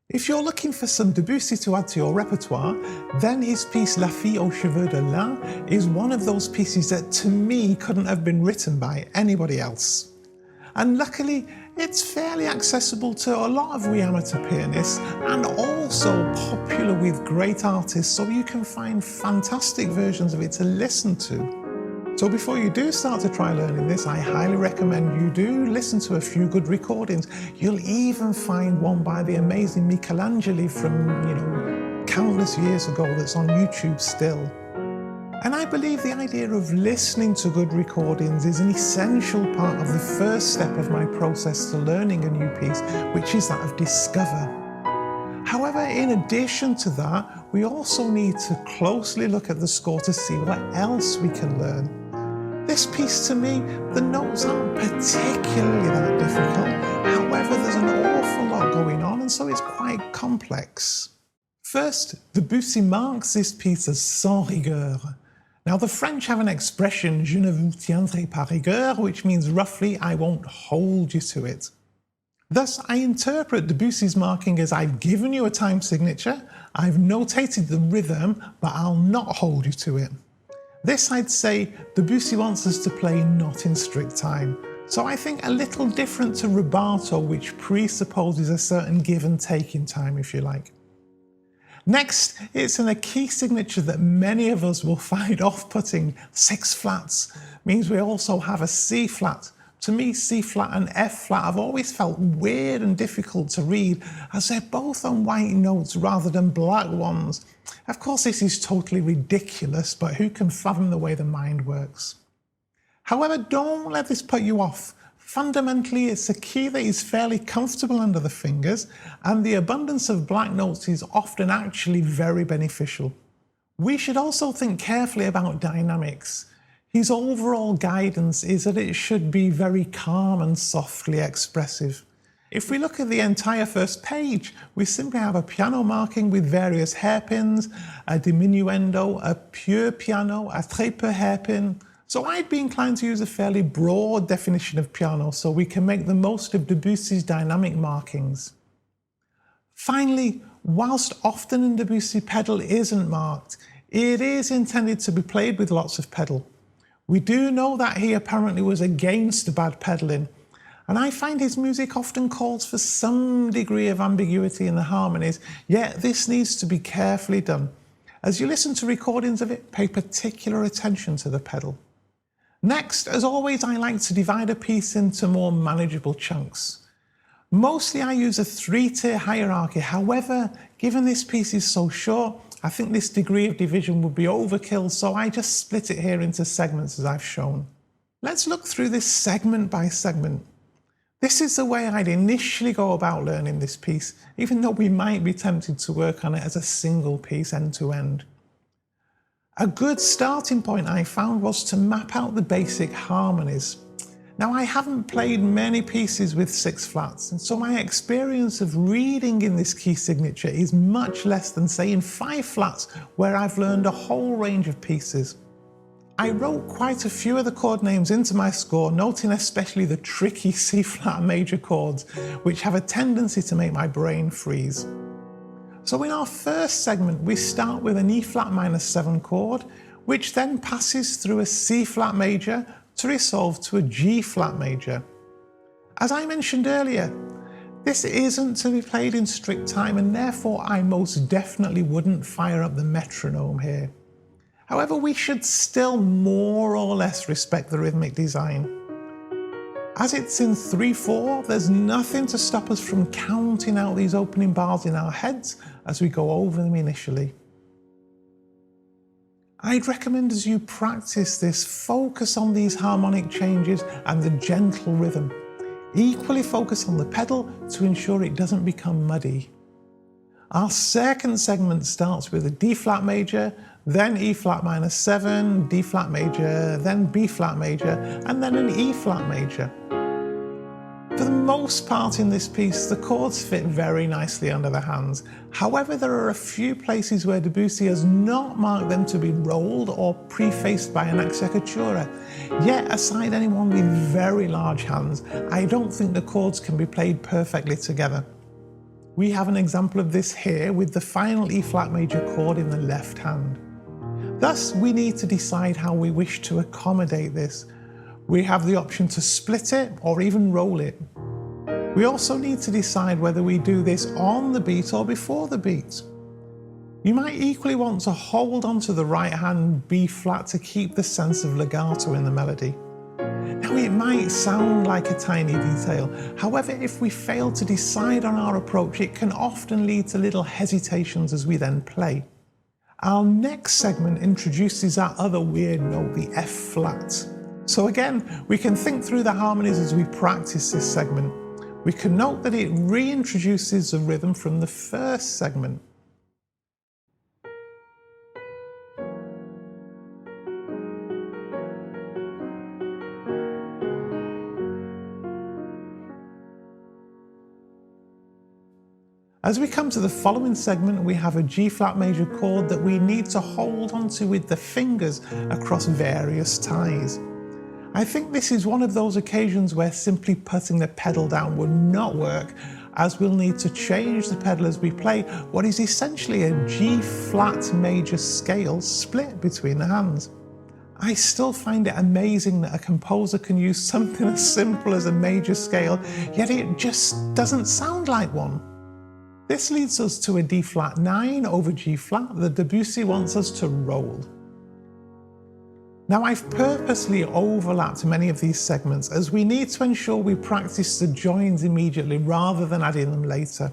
If you're looking for some Debussy to add to your repertoire, then his piece La Fille aux Cheveux de Lin is one of those pieces that to me couldn't have been written by anybody else. And luckily, it's fairly accessible to a lot of we amateur pianists and also popular with great artists, so you can find fantastic versions of it to listen to. So before you do start to try learning this, I highly recommend you do listen to a few good recordings. You'll even find one by the amazing Michelangelo from, countless years ago that's on YouTube still. And I believe the idea of listening to good recordings is an essential part of the first step of my process to learning a new piece, which is that of discover. However, in addition to that, we also need to closely look at the score to see what else we can learn. This piece, to me, the notes aren't particularly that difficult. However, there's an awful lot going on, and so it's quite complex. First, Debussy marks this piece as sans rigueur. Now, the French have an expression, je ne vous tiendrai pas rigueur, which means roughly, I won't hold you to it. Thus, I interpret Debussy's marking as I've given you a time signature, I've notated the rhythm, but I'll not hold you to it. This, I'd say, Debussy wants us to play not in strict time. So I think a little different to rubato, which presupposes a certain give and take in time, if you like. Next, it's in a key signature that many of us will find off-putting. 6 flats means we also have a C flat. To me, C flat and F flat have always felt weird and difficult to read, as they're both on white notes rather than black ones. Of course, this is totally ridiculous, but who can fathom the way the mind works? However, don't let this put you off. Fundamentally, it's a key that is fairly comfortable under the fingers, and the abundance of black notes is often actually very beneficial. We should also think carefully about dynamics. His overall guidance is that it should be very calm and softly expressive. If we look at the entire first page, we simply have a piano marking with various hairpins, a diminuendo, a pure piano, a très peu hairpin. So I'd be inclined to use a fairly broad definition of piano so we can make the most of Debussy's dynamic markings. Finally, whilst often in Debussy pedal isn't marked, it is intended to be played with lots of pedal. We do know that he apparently was against bad pedalling, and I find his music often calls for some degree of ambiguity in the harmonies, yet this needs to be carefully done. As you listen to recordings of it, pay particular attention to the pedal. Next, as always, I like to divide a piece into more manageable chunks. Mostly I use a 3-tier hierarchy. However, given this piece is so short, I think this degree of division would be overkill, so I just split it here into segments as I've shown. Let's look through this segment by segment. This is the way I'd initially go about learning this piece, even though we might be tempted to work on it as a single piece end to end. A good starting point I found was to map out the basic harmonies. Now, I haven't played many pieces with 6 flats, and so my experience of reading in this key signature is much less than, say, in 5 flats, where I've learned a whole range of pieces. I wrote quite a few of the chord names into my score, noting especially the tricky C flat major chords, which have a tendency to make my brain freeze. So in our first segment, we start with an E flat minus 7 chord, which then passes through a C flat major to resolve to a G flat major. As I mentioned earlier, this isn't to be played in strict time, and therefore I most definitely wouldn't fire up the metronome here. However, we should still more or less respect the rhythmic design. As it's in 3/4, there's nothing to stop us from counting out these opening bars in our heads as we go over them initially. I'd recommend as you practice this, focus on these harmonic changes and the gentle rhythm. Equally focus on the pedal to ensure it doesn't become muddy. Our second segment starts with a D flat major, then E flat minus 7, D flat major, then B flat major, and then an E flat major. For the most part in this piece, the chords fit very nicely under the hands. However, there are a few places where Debussy has not marked them to be rolled or prefaced by an acciaccatura. Yet, aside anyone with very large hands, I don't think the chords can be played perfectly together. We have an example of this here with the final E flat major chord in the left hand. Thus, we need to decide how we wish to accommodate this. We have the option to split it or even roll it. We also need to decide whether we do this on the beat or before the beat. You might equally want to hold onto the right hand B flat to keep the sense of legato in the melody. Now, it might sound like a tiny detail. However, if we fail to decide on our approach, it can often lead to little hesitations as we then play. Our next segment introduces that other weird note, the F flat. So again, we can think through the harmonies as we practice this segment. We can note that it reintroduces the rhythm from the first segment. As we come to the following segment, we have a G flat major chord that we need to hold onto with the fingers across various ties. I think this is one of those occasions where simply putting the pedal down would not work, as we'll need to change the pedal as we play what is essentially a G flat major scale split between the hands. I still find it amazing that a composer can use something as simple as a major scale, yet it just doesn't sound like one. This leads us to a D flat 9 over G flat that Debussy wants us to roll. Now, I've purposely overlapped many of these segments as we need to ensure we practice the joins immediately rather than adding them later.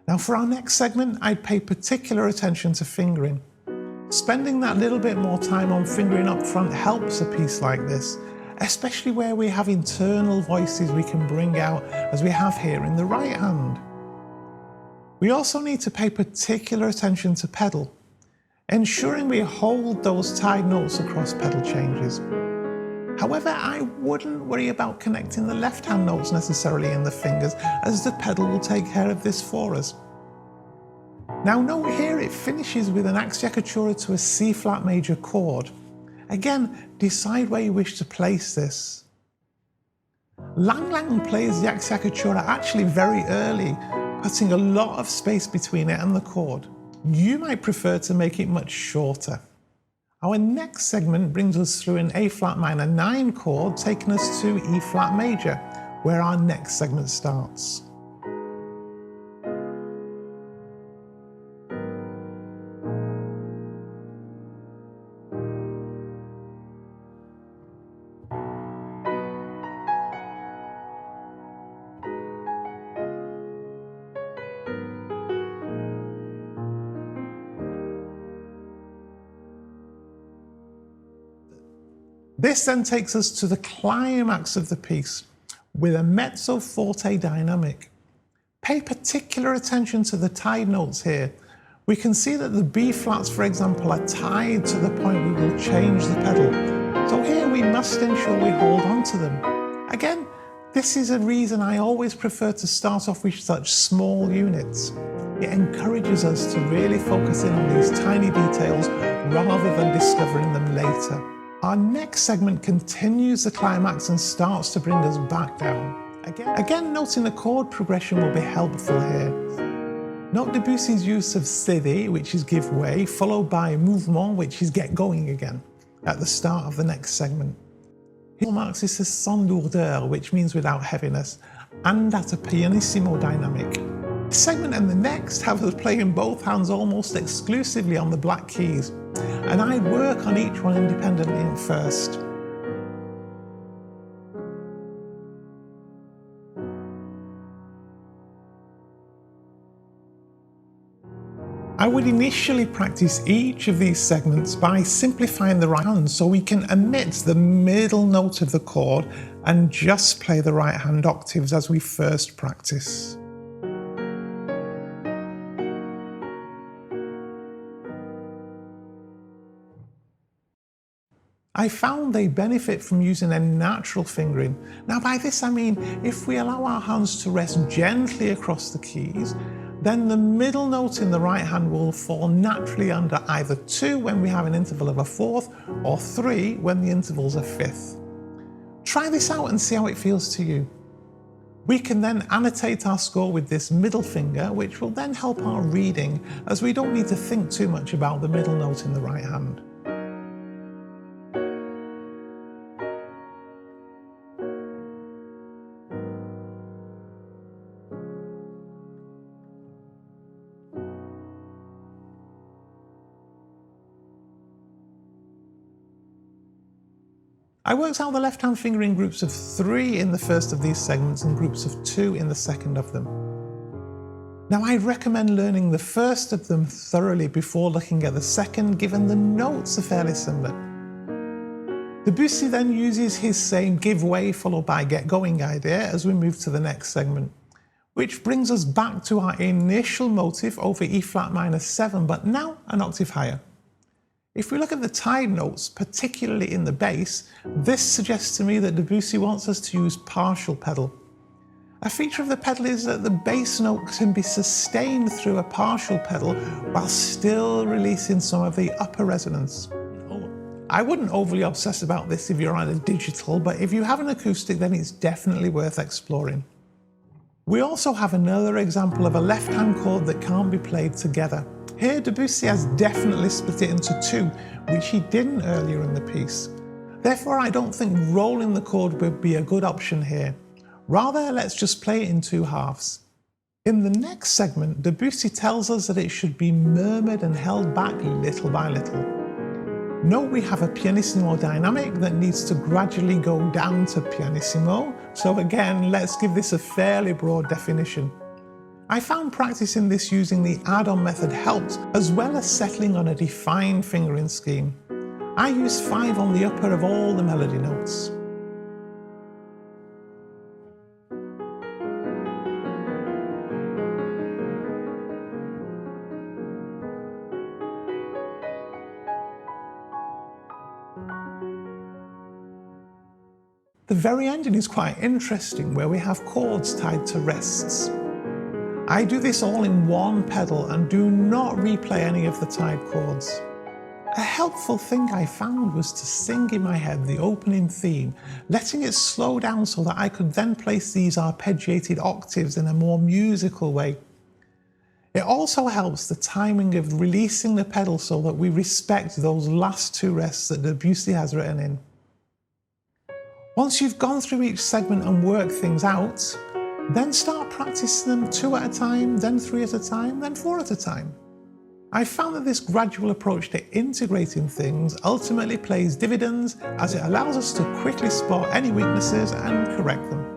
Now, for our next segment, I'd pay particular attention to fingering. Spending that little bit more time on fingering up front helps a piece like this, especially where we have internal voices we can bring out as we have here in the right hand. We also need to pay particular attention to pedal, ensuring we hold those tied notes across pedal changes. However, I wouldn't worry about connecting the left hand notes necessarily in the fingers, as the pedal will take care of this for us. Now note here it finishes with an acciaccatura to a C flat major chord. Again, decide where you wish to place this. Lang Lang plays the acciaccatura actually very early, putting a lot of space between it and the chord. You might prefer to make it much shorter. Our next segment brings us through an A flat minor 9 chord, taking us to E flat major, where our next segment starts. This then takes us to the climax of the piece with a mezzo forte dynamic. Pay particular attention to the tied notes here. We can see that the B flats, for example, are tied to the point we will change the pedal. So here we must ensure we hold on to them. Again, this is a reason I always prefer to start off with such small units. It encourages us to really focus in on these tiny details rather than discovering them later. Our next segment continues the climax and starts to bring us back down. Again, noting the chord progression will be helpful here. Note Debussy's use of céder, which is give way, followed by mouvement, which is get going again, at the start of the next segment. He marks this as sans lourdeur, which means without heaviness, and at a pianissimo dynamic. This segment and the next have us playing both hands almost exclusively on the black keys, and I'd work on each one independently at first. I would initially practice each of these segments by simplifying the right hand so we can omit the middle note of the chord and just play the right hand octaves as we first practice. I found they benefit from using a natural fingering. Now by this I mean, if we allow our hands to rest gently across the keys, then the middle note in the right hand will fall naturally under either 2 when we have an interval of a 4th, or 3 when the interval's a 5th. Try this out and see how it feels to you. We can then annotate our score with this middle finger, which will then help our reading, as we don't need to think too much about the middle note in the right hand. I worked out the left-hand finger in groups of 3 in the first of these segments and groups of 2 in the second of them. Now, I'd recommend learning the first of them thoroughly before looking at the second, given the notes are fairly similar. Debussy then uses his same give way followed by get going idea as we move to the next segment, which brings us back to our initial motif over E flat minor 7, but now an octave higher. If we look at the tied notes, particularly in the bass, this suggests to me that Debussy wants us to use partial pedal. A feature of the pedal is that the bass note can be sustained through a partial pedal while still releasing some of the upper resonance. I wouldn't overly obsess about this if you're on a digital, but if you have an acoustic, then it's definitely worth exploring. We also have another example of a left-hand chord that can't be played together. Here, Debussy has definitely split it into 2, which he didn't earlier in the piece. Therefore, I don't think rolling the chord would be a good option here. Rather, let's just play it in 2 halves. In the next segment, Debussy tells us that it should be murmured and held back little by little. Note we have a pianissimo dynamic that needs to gradually go down to pianissimo, so again, let's give this a fairly broad definition. I found practicing this using the add-on method helped, as well as settling on a defined fingering scheme. I use 5 on the upper of all the melody notes. The very ending is quite interesting, where we have chords tied to rests. I do this all in 1 pedal and do not replay any of the tied chords. A helpful thing I found was to sing in my head the opening theme, letting it slow down so that I could then place these arpeggiated octaves in a more musical way. It also helps the timing of releasing the pedal so that we respect those last 2 rests that Debussy has written in. Once you've gone through each segment and worked things out, then start practicing them 2 at a time, then 3 at a time, then 4 at a time. I found that this gradual approach to integrating things ultimately pays dividends, as it allows us to quickly spot any weaknesses and correct them.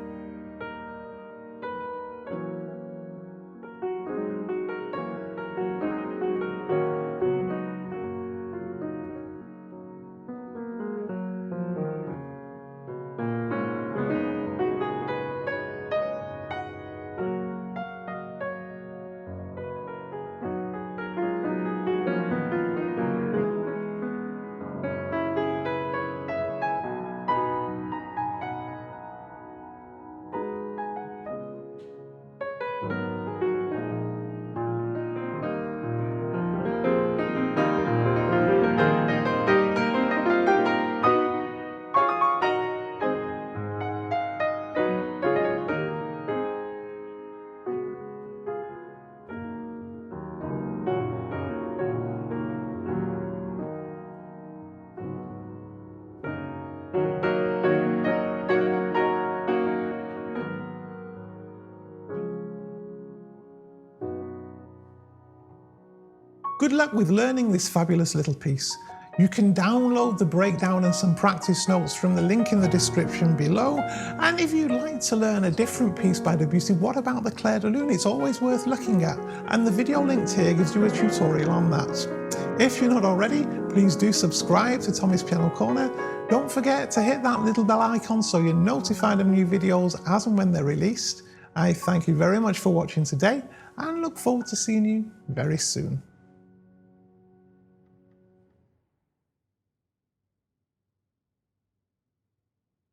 Good luck with learning this fabulous little piece. You can download the breakdown and some practice notes from the link in the description below. And if you'd like to learn a different piece by Debussy, what about the Claude de Lin? It's always worth looking at. And the video linked here gives you a tutorial on that. If you're not already, please do subscribe to Tommy's Piano Corner. Don't forget to hit that little bell icon so you're notified of new videos as and when they're released. I thank you very much for watching today and look forward to seeing you very soon.